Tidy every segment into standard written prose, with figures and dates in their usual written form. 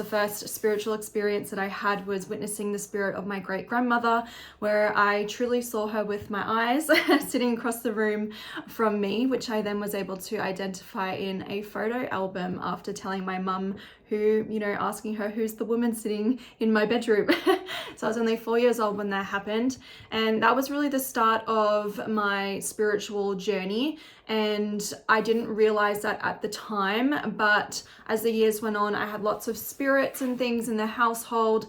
The first spiritual experience that I had was witnessing the spirit of my great grandmother, where I truly saw her with my eyes sitting across the room from me, which I then was able to identify in a photo album after telling my mum, who, asking her, who's the woman sitting in my bedroom? So I was only 4 years old when that happened. And that was really the start of my spiritual journey. And I didn't realize that at the time, but as the years went on, I had lots of spirits and things in the household,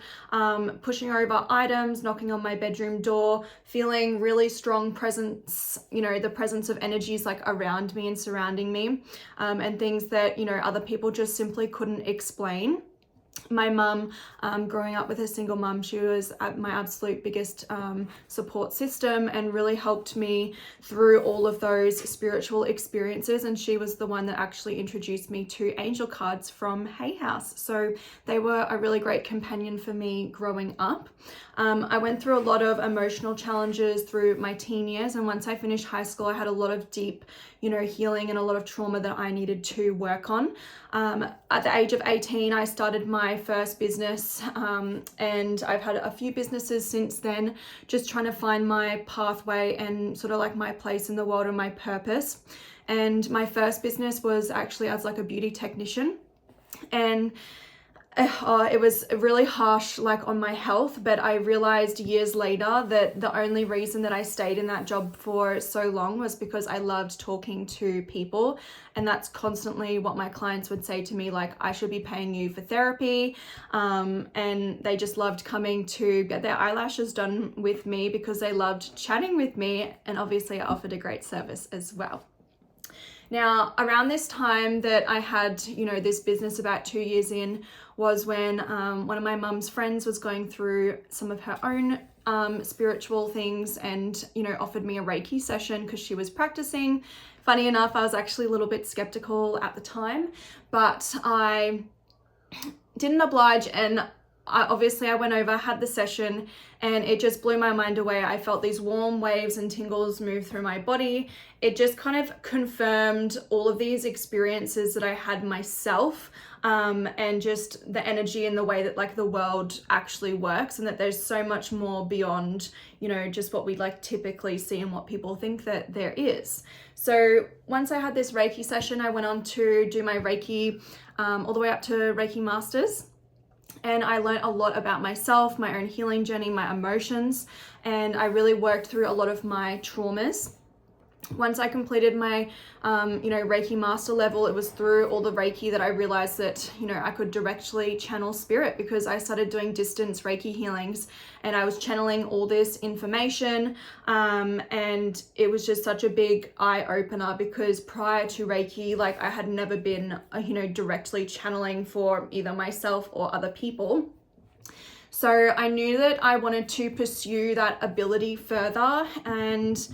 pushing over items, knocking on my bedroom door, feeling really strong presence, the presence of energies like around me and surrounding me, and things that, other people just simply couldn't explain. My mum, growing up with a single mum, she was my absolute biggest support system and really helped me through all of those spiritual experiences. And she was the one that actually introduced me to angel cards from Hay House. So they were a really great companion for me growing up. I went through a lot of emotional challenges through my teen years. And once I finished high school, I had a lot of deep, healing and a lot of trauma that I needed to work on. At the age of 18, I started my first business, and I've had a few businesses since then, just trying to find my pathway and sort of like my place in the world and my purpose. And my first business was actually as like a beauty technician, and it was really harsh on my health, but I realized years later that the only reason that I stayed in that job for so long was because I loved talking to people. And that's constantly what my clients would say to me, like, I should be paying you for therapy. And they just loved coming to get their eyelashes done with me because they loved chatting with me. And obviously I offered a great service as well. Now, around this time that I had, this business about 2 years in, was when one of my mum's friends was going through some of her own spiritual things and, offered me a Reiki session because she was practicing. Funny enough, I was actually a little bit skeptical at the time, but I didn't oblige, and I went over, had the session, and it just blew my mind away. I felt these warm waves and tingles move through my body. It just kind of confirmed all of these experiences that I had myself, and just the energy and the way that the world actually works, and that there's so much more beyond, just what we typically see and what people think that there is. So once I had this Reiki session, I went on to do my Reiki all the way up to Reiki Masters. And I learned a lot about myself, my own healing journey, my emotions, and I really worked through a lot of my traumas. Once I completed my, Reiki master level, it was through all the Reiki that I realized that, I could directly channel spirit, because I started doing distance Reiki healings and I was channeling all this information. And it was just such a big eye opener, because prior to Reiki, I had never been, directly channeling for either myself or other people. So I knew that I wanted to pursue that ability further, and,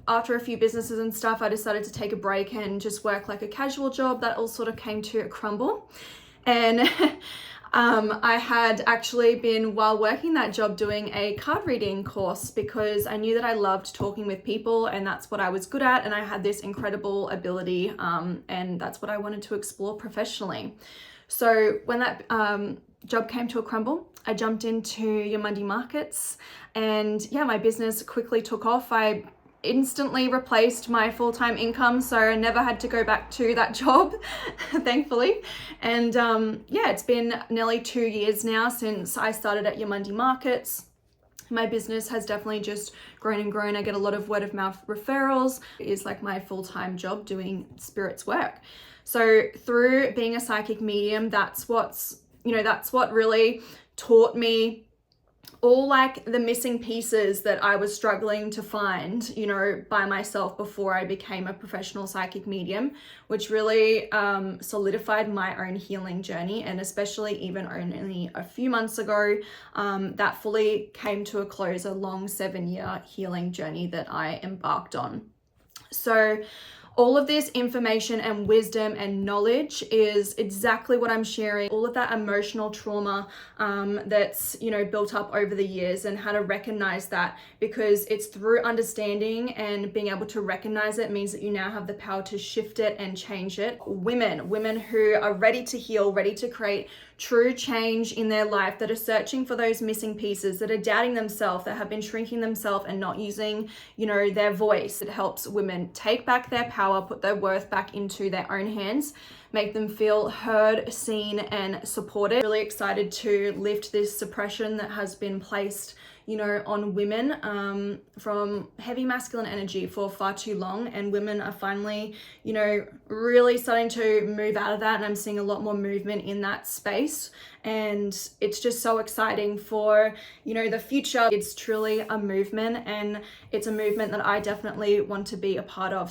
after a few businesses and stuff, I decided to take a break and just work a casual job. That all sort of came to a crumble. And I had actually been, while working that job, doing a card reading course, because I knew that I loved talking with people and that's what I was good at. And I had this incredible ability, and that's what I wanted to explore professionally. So when that job came to a crumble, I jumped into your Monday markets, and my business quickly took off. I instantly replaced my full-time income, so I never had to go back to that job, thankfully. And it's been nearly 2 years now since I started at your Monday markets. My business has definitely just grown and grown. I get a lot of word of mouth referrals. It is my full-time job doing spirits work. So through being a psychic medium, that's what really taught me all the missing pieces that I was struggling to find, by myself before I became a professional psychic medium, which really solidified my own healing journey. And especially even only a few months ago, that fully came to a close, a long 7-year healing journey that I embarked on. So All of this information and wisdom and knowledge is exactly what I'm sharing. All of that emotional trauma that's, you know, built up over the years, and how to recognize that, because it's through understanding and being able to recognize it means that you now have the power to shift it and change it. Women who are ready to heal, ready to create true change in their life, that are searching for those missing pieces, that are doubting themselves, that have been shrinking themselves and not using, you know, their voice. It helps women take back their power, put their worth back into their own hands, make them feel heard, seen, and supported. Really excited to lift this suppression that has been placed, you know, on women from heavy masculine energy for far too long. And women are finally, you know, really starting to move out of that. And I'm seeing a lot more movement in that space. And it's just so exciting for, you know, the future. It's truly a movement, and it's a movement that I definitely want to be a part of.